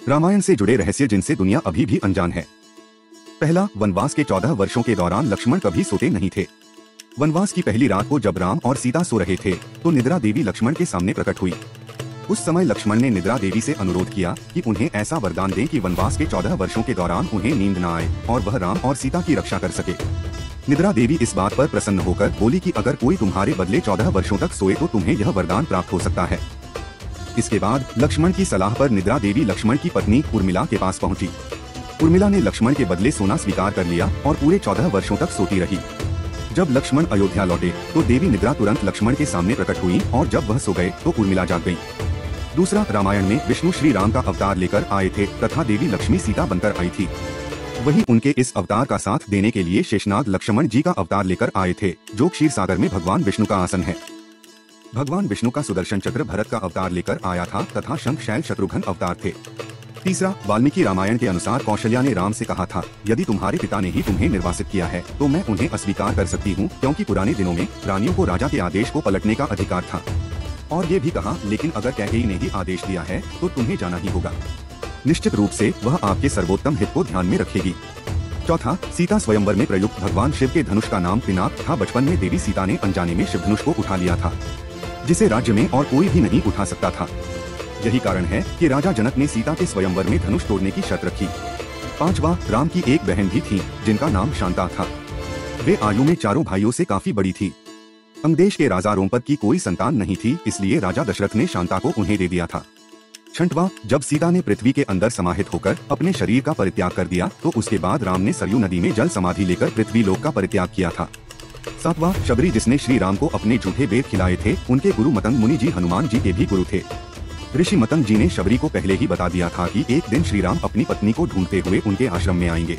रामायण से जुड़े रहस्य जिनसे दुनिया अभी भी अनजान है। पहला, वनवास के 14 वर्षों के दौरान लक्ष्मण कभी सोते नहीं थे। वनवास की पहली रात को जब राम और सीता सो रहे थे तो निद्रा देवी लक्ष्मण के सामने प्रकट हुई। उस समय लक्ष्मण ने निद्रा देवी से अनुरोध किया कि उन्हें ऐसा वरदान दें कि वनवास के 14 वर्षों के दौरान उन्हें नींद न आए और वह राम और सीता की रक्षा कर सके। निद्रा देवी इस बात पर प्रसन्न होकर बोली कि अगर कोई तुम्हारे बदले 14 वर्षों तक सोए तो तुम्हें यह वरदान प्राप्त हो सकता है। इसके बाद लक्ष्मण की सलाह पर निद्रा देवी लक्ष्मण की पत्नी उर्मिला के पास पहुंची। उर्मिला ने लक्ष्मण के बदले सोना स्वीकार कर लिया और पूरे 14 वर्षों तक सोती रही। जब लक्ष्मण अयोध्या लौटे तो देवी निद्रा तुरंत लक्ष्मण के सामने प्रकट हुई और जब वह सो गए तो उर्मिला जाग गई। दूसरा, रामायण में विष्णु श्री राम का अवतार लेकर आए थे तथा देवी लक्ष्मी सीता बनकर आई थी। वहीं उनके इस अवतार का साथ देने के लिए शेषनाग लक्ष्मण जी का अवतार लेकर आए थे, जो क्षीर सागर में भगवान विष्णु का आसन है। भगवान विष्णु का सुदर्शन चक्र भरत का अवतार लेकर आया था तथा शंख शैल शत्रुघ्न अवतार थे। तीसरा, वाल्मीकि रामायण के अनुसार कौशल्या ने राम से कहा था, यदि तुम्हारे पिता ने ही तुम्हें निर्वासित किया है तो मैं उन्हें अस्वीकार कर सकती हूँ, क्योंकि पुराने दिनों में रानियों को राजा के आदेश को पलटने का अधिकार था। और ये भी कहा, लेकिन अगर कैकेयी ने ही आदेश दिया है तो तुम्हें जाना ही होगा। निश्चित रूप से वह आपके सर्वोत्तम हित को ध्यान में रखेगी। चौथा, सीता स्वयंवर में प्रयुक्त भगवान शिव के धनुष का नाम पिनाक था। बचपन में देवी सीता ने अनजाने में शिव धनुष को उठा लिया था, जिसे राज्य में और कोई भी नहीं उठा सकता था। यही कारण है कि राजा जनक ने सीता के स्वयंवर में धनुष तोड़ने की शर्त रखी। पांचवा, राम की एक बहन भी थी जिनका नाम शांता था। वे आयु में चारों भाइयों से काफी बड़ी थी। अंगदेश के राजा रोमपद की कोई संतान नहीं थी, इसलिए राजा दशरथ ने शांता को उन्हें दे दिया था। छठवां, जब सीता ने पृथ्वी के अंदर समाहित होकर अपने शरीर का परित्याग कर दिया तो उसके बाद राम ने सरयू नदी में जल समाधि लेकर पृथ्वी लोक का परित्याग किया था। सातवां, शबरी जिसने श्री राम को अपने झूठे वेद खिलाए थे, उनके गुरु मतंग मुनि जी हनुमान जी के भी गुरु थे। ऋषि मतंग जी ने शबरी को पहले ही बता दिया था कि एक दिन श्री राम अपनी पत्नी को ढूंढते हुए उनके आश्रम में आएंगे।